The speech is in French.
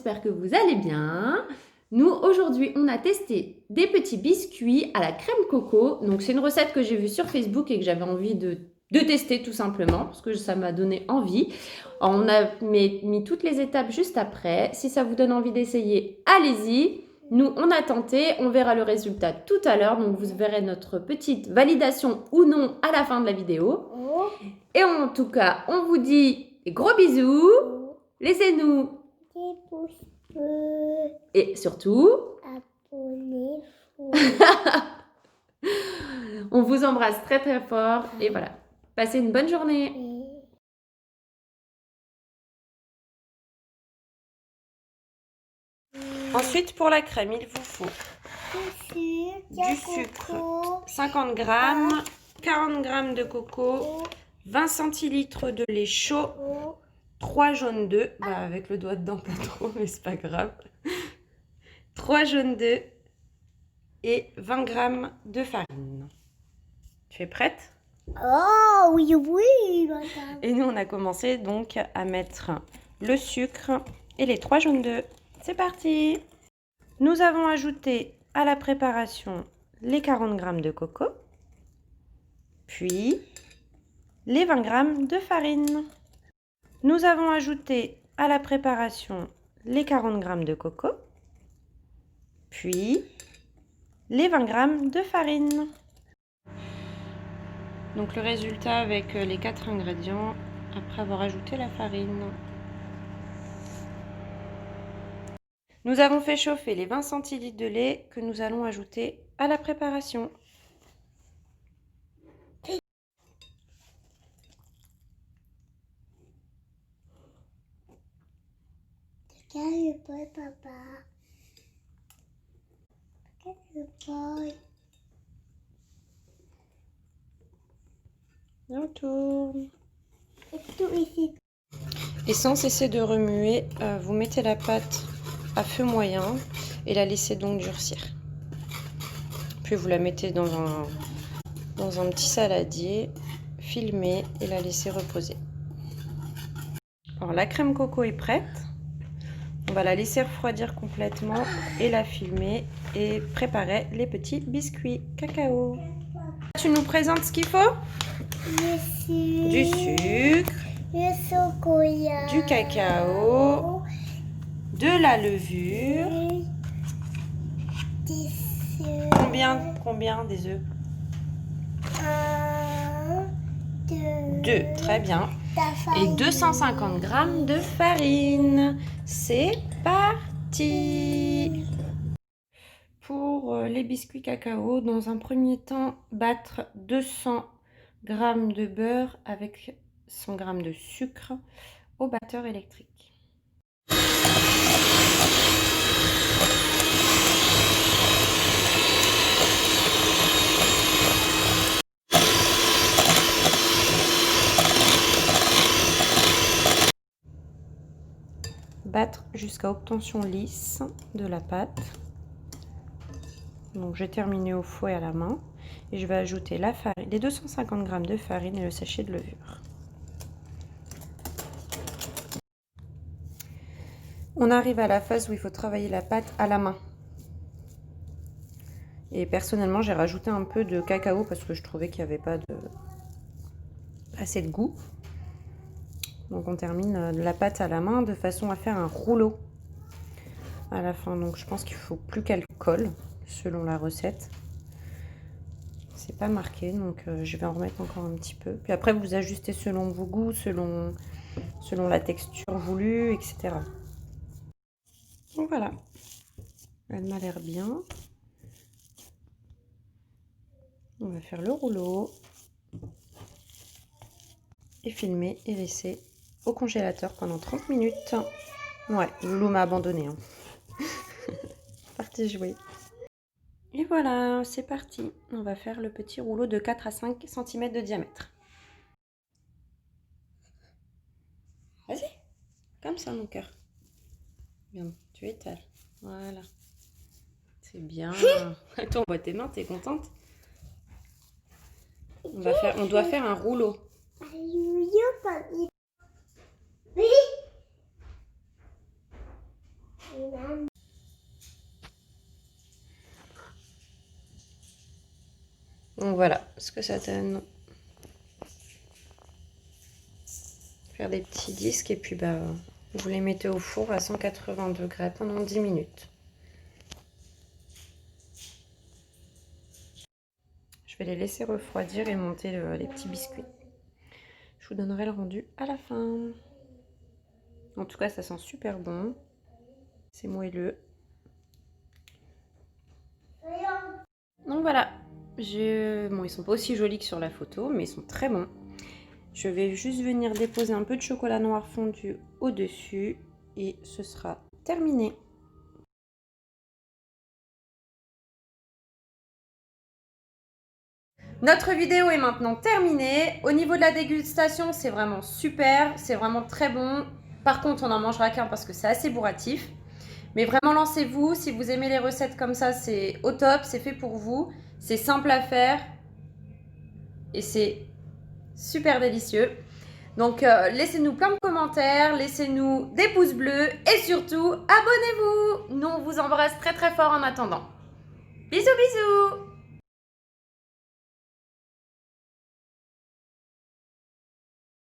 j'espère que vous allez bien. Nous, aujourd'hui, on a testé des petits biscuits à la crème coco. Donc, c'est une recette que j'ai vue sur Facebook et que j'avais envie de tester tout simplement parce que ça m'a donné envie. On a mis toutes les étapes juste après. Si ça vous donne envie d'essayer, allez-y. Nous, on a tenté, on verra le résultat tout à l'heure. Donc, vous verrez notre petite validation ou non à la fin de la vidéo. Et en tout cas, on vous dit des gros bisous. Laissez-nous des pouces bleus. et surtout, Abonnez-vous. on vous embrasse très très fort. Et voilà, passez une bonne journée. Ensuite, pour la crème, il vous faut du sucre, 50 g, 40 g de coco, 20 centilitres de lait chaud, 3 jaunes d'œufs, avec le doigt dedans pas trop, mais c'est pas grave, 3 jaunes d'œufs et 20 g de farine. Tu es prête? Oh oui, oui, madame. Et nous, on a commencé donc à mettre le sucre et les 3 jaunes d'œufs. C'est parti! Nous avons ajouté à la préparation les 40 g de coco, puis les 20 g de farine. Nous avons ajouté à la préparation les 40 g de coco, puis les 20 g de farine. Donc le résultat avec les 4 ingrédients après avoir ajouté la farine. Nous avons fait chauffer les 20 centilitres de lait que nous allons ajouter à la préparation. Regarde le bol, papa. Regarde le bol. On tourne. Et tout ici. Et sans cesser de remuer, vous mettez la pâte à feu moyen et la laissez donc durcir. Puis vous la mettez dans un petit saladier, filmez et la laissez reposer. Alors la crème coco est prête. On va la laisser refroidir complètement et la filmer et préparer les petits biscuits cacao. Tu nous présentes ce qu'il faut? Du sucre, du chocolat, du cacao, de la levure. des œufs. Combien des œufs? 1, 2. 2, très bien. Et 250 g de farine. C'est parti! Pour les biscuits cacao, dans un premier temps, battre 200 g de beurre avec 100 g de sucre au batteur électrique. Battre jusqu'à obtention lisse de la pâte. Donc j'ai terminé au fouet à la main et je vais ajouter la farine, les 250 g de farine et le sachet de levure. On arrive à la phase où il faut travailler la pâte à la main. Et personnellement, j'ai rajouté un peu de cacao parce que je trouvais qu'il n'y avait pas assez de goût. Donc on termine la pâte à la main de façon à faire un rouleau à la fin. Donc je pense qu'il faut plus qu'elle colle selon la recette. C'est pas marqué, donc je vais en remettre encore un petit peu. Puis après vous ajustez selon vos goûts, selon la texture voulue, etc. Donc voilà, elle m'a l'air bien. On va faire le rouleau et filmer et laisser au congélateur pendant 30 minutes. Ouais, Loulou m'a abandonné. Hein. Parti jouer. Et voilà, c'est parti. On va faire le petit rouleau de 4 à 5 cm de diamètre. Vas-y, comme ça mon cœur. Bien, tu étales. Voilà. C'est bien. Attends, on voit tes mains, t'es contente? On doit faire un rouleau. Oui. Donc voilà ce que ça donne. Faire des petits disques et puis bah, vous les mettez au four à 180 degrés pendant 10 minutes. Je vais les laisser refroidir et monter les petits biscuits. Je vous donnerai le rendu à la fin. En tout cas, ça sent super bon. C'est moelleux. Donc voilà. Bon, ils sont pas aussi jolis que sur la photo, mais ils sont très bons. Je vais juste venir déposer un peu de chocolat noir fondu au-dessus et ce sera terminé. Notre vidéo est maintenant terminée. Au niveau de la dégustation, c'est vraiment super, c'est vraiment très bon. Par contre, on n'en mangera qu'un parce que c'est assez bourratif. Mais vraiment, lancez-vous. Si vous aimez les recettes comme ça, c'est au top, c'est fait pour vous. C'est simple à faire et c'est super délicieux. Donc, laissez-nous plein de commentaires, laissez-nous des pouces bleus et surtout, abonnez-vous. Nous, on vous embrasse très très fort en attendant. Bisous, bisous!